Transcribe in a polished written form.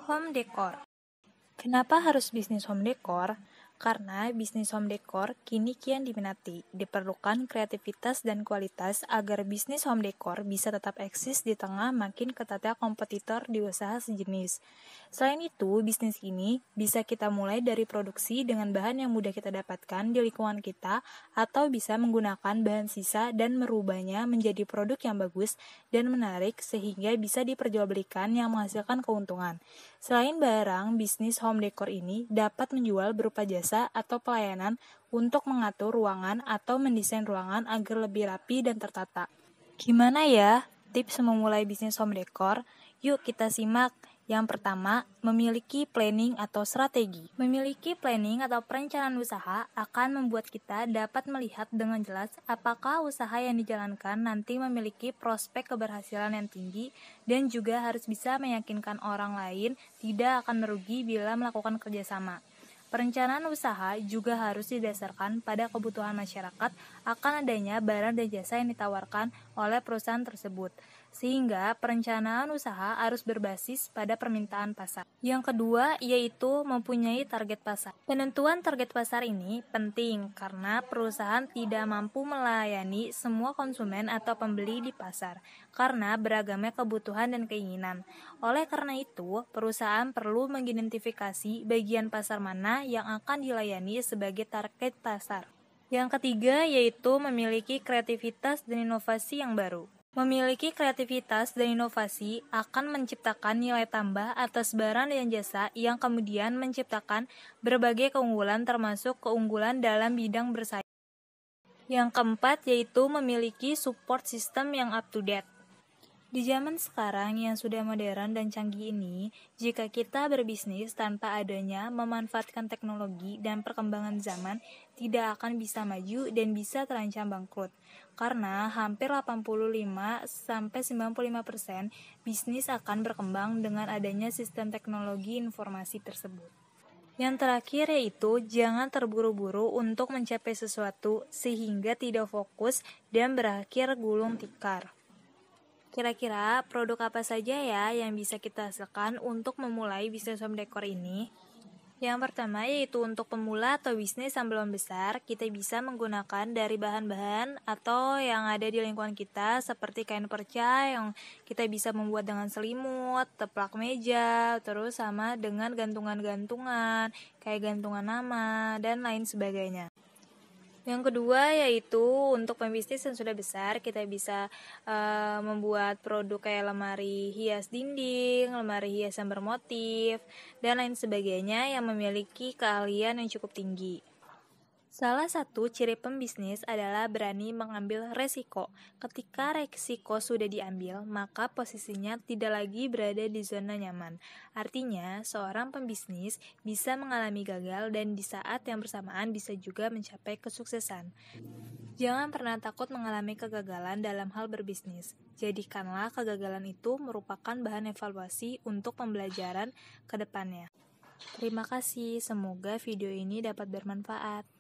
Home decor. Kenapa harus bisnis home decor? Karena bisnis home decor kini kian diminati. Diperlukan kreativitas dan kualitas agar bisnis home decor bisa tetap eksis di tengah makin ketatnya kompetitor di usaha sejenis. Selain itu, bisnis ini bisa kita mulai dari produksi dengan bahan yang mudah kita dapatkan di lingkungan kita, atau bisa menggunakan bahan sisa dan merubahnya menjadi produk yang bagus dan menarik sehingga bisa diperjualbelikan yang menghasilkan keuntungan. Selain barang, bisnis home decor ini dapat menjual berupa jasa atau pelayanan untuk mengatur ruangan atau mendesain ruangan agar lebih rapi dan tertata. Gimana ya tips memulai bisnis home decor? Yuk kita simak. Yang pertama, memiliki planning atau strategi. Memiliki planning atau perencanaan usaha akan membuat kita dapat melihat dengan jelas apakah usaha yang dijalankan nanti memiliki prospek keberhasilan yang tinggi dan juga harus bisa meyakinkan orang lain tidak akan merugi bila melakukan kerjasama. Perencanaan usaha juga harus didasarkan pada kebutuhan masyarakat akan adanya barang dan jasa yang ditawarkan oleh perusahaan tersebut, sehingga perencanaan usaha harus berbasis pada permintaan pasar. Yang kedua, yaitu mempunyai target pasar. Penentuan target pasar ini penting karena perusahaan tidak mampu melayani semua konsumen atau pembeli di pasar, karena beragamnya kebutuhan dan keinginan. Oleh karena itu, perusahaan perlu mengidentifikasi bagian pasar mana yang akan dilayani sebagai target pasar. Yang ketiga, yaitu memiliki kreativitas dan inovasi yang baru. Memiliki kreativitas dan inovasi akan menciptakan nilai tambah atas barang dan jasa yang kemudian menciptakan berbagai keunggulan termasuk keunggulan dalam bidang bersaing. Yang keempat, yaitu memiliki support system yang up to date. Di zaman sekarang yang sudah modern dan canggih ini, jika kita berbisnis tanpa adanya memanfaatkan teknologi dan perkembangan zaman, tidak akan bisa maju dan bisa terancam bangkrut. Karena hampir 85-95% bisnis akan berkembang dengan adanya sistem teknologi informasi tersebut. Yang terakhir yaitu jangan terburu-buru untuk mencapai sesuatu sehingga tidak fokus dan berakhir gulung tikar. Kira-kira produk apa saja ya yang bisa kita hasilkan untuk memulai bisnis home decor ini? Yang pertama yaitu untuk pemula atau bisnis yang belum besar, kita bisa menggunakan dari bahan-bahan atau yang ada di lingkungan kita seperti kain perca yang kita bisa membuat dengan selimut, teplak meja, terus sama dengan gantungan-gantungan, kayak gantungan nama, dan lain sebagainya. Yang kedua yaitu untuk pembisnis yang sudah besar, kita bisa membuat produk kayak lemari hias dinding, lemari hias yang bermotif, dan lain sebagainya yang memiliki keahlian yang cukup tinggi. Salah satu ciri pembisnis adalah berani mengambil resiko. Ketika resiko sudah diambil, maka posisinya tidak lagi berada di zona nyaman. Artinya, seorang pembisnis bisa mengalami gagal dan di saat yang bersamaan bisa juga mencapai kesuksesan. Jangan pernah takut mengalami kegagalan dalam hal berbisnis. Jadikanlah kegagalan itu merupakan bahan evaluasi untuk pembelajaran ke depannya. Terima kasih, semoga video ini dapat bermanfaat.